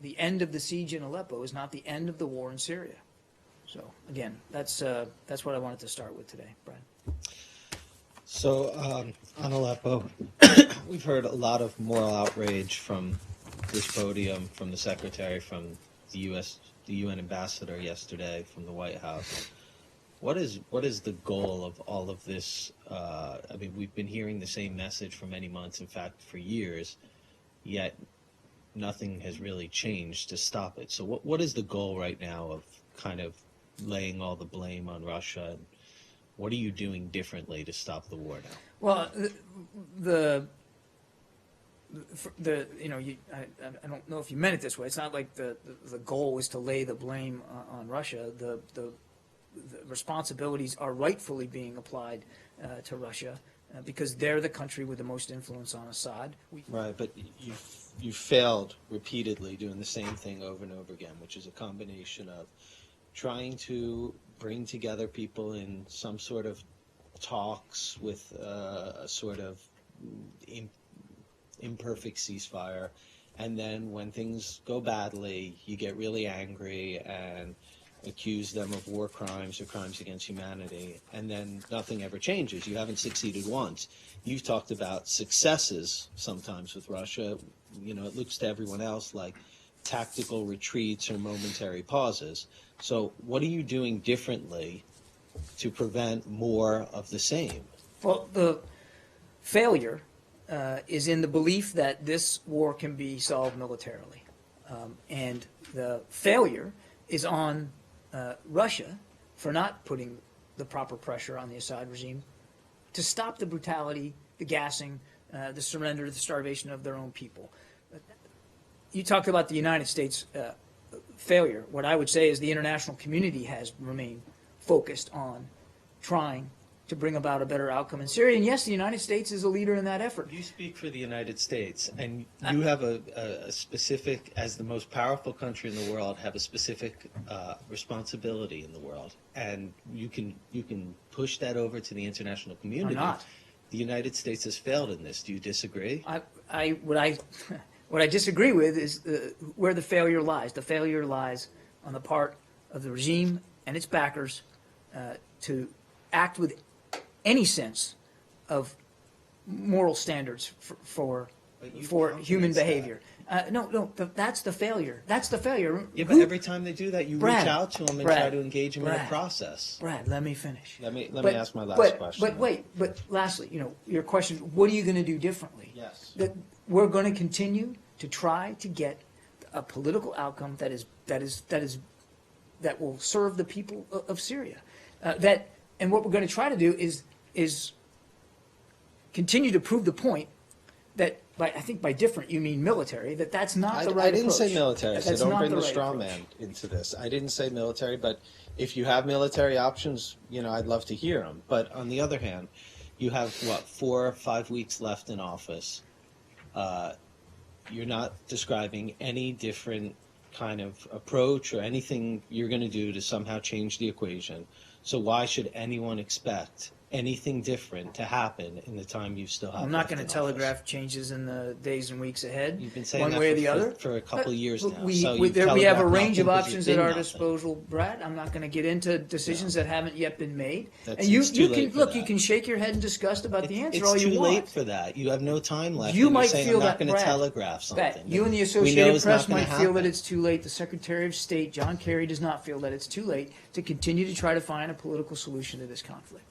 the end of the siege in Aleppo is not the end of the war in Syria. So again, that's what I wanted to start with today, Brad. So on Aleppo, we've heard a lot of moral outrage from this podium, from the Secretary, from the UN ambassador yesterday, from the White House. What is the goal of all of this? I mean, we've been hearing the same message for many months, in fact, for years, yet nothing has really changed to stop it. So what is the goal right now of kind of laying all the blame on Russia? And what are you doing differently to stop the war now? Well, I don't know if you meant it this way. It's not like the goal is to lay the blame on Russia. The responsibilities are rightfully being applied to Russia because they're the country with the most influence on Assad. Right, but you failed repeatedly doing the same thing over and over again, which is a combination of trying to bring together people in some sort of talks with a sort of imperfect ceasefire, and then when things go badly, you get really angry and accuse them of war crimes or crimes against humanity, and then nothing ever changes. You haven't succeeded once. You've talked about successes sometimes with Russia. You know, it looks to everyone else like tactical retreats or momentary pauses. So what are you doing differently to prevent more of the same? Well, the failure is in the belief that this war can be solved militarily. And the failure is on Russia for not putting the proper pressure on the Assad regime to stop the brutality, the gassing, the surrender, the starvation of their own people. You talked about the United States failure. What I would say is the international community has remained focused on trying to bring about a better outcome in Syria. And yes, the United States is a leader in that effort. You speak for the United States, and you have a specific, as the most powerful country in the world, have a specific responsibility in the world. And you can push that over to the international community. I'm not. The United States has failed in this. Do you disagree? What I disagree with is where the failure lies. The failure lies on the part of the regime and its backers to act with any sense of moral standards for human behavior. No, that's the failure. That's the failure. Yeah, but every time they do that, you reach out to them and try to engage them in a process. Brad, let me finish. Let me ask my last question. But lastly, your question, what are you going to do differently? Yes. That we're going to continue to try to get a political outcome that will serve the people of Syria. And what we're going to try to do is continue to prove the point that I think by different you mean military, that's not the right approach. I didn't say military, so don't bring the straw approach. man into this. I didn't say military, but if you have military options, I'd love to hear them. But on the other hand, you have, 4 or 5 weeks left in office. You're not describing any different kind of approach or anything you're going to do to somehow change the equation. So why should anyone expect anything different to happen in the time you still have? I'm not going to telegraph changes in the days and weeks ahead. You've been saying one that way or the other for a couple of years now. We have a range of options at our disposal, Brad. I'm not going to get into decisions that haven't yet been made. And you can shake your head in disgust about the answer all you want. It's too late for that. You have no time left. You might feel that, I'm not going to telegraph something. You and the Associated Press might feel that it's too late. The Secretary of State, John Kerry, does not feel that it's too late to continue to try to find a political solution to this conflict.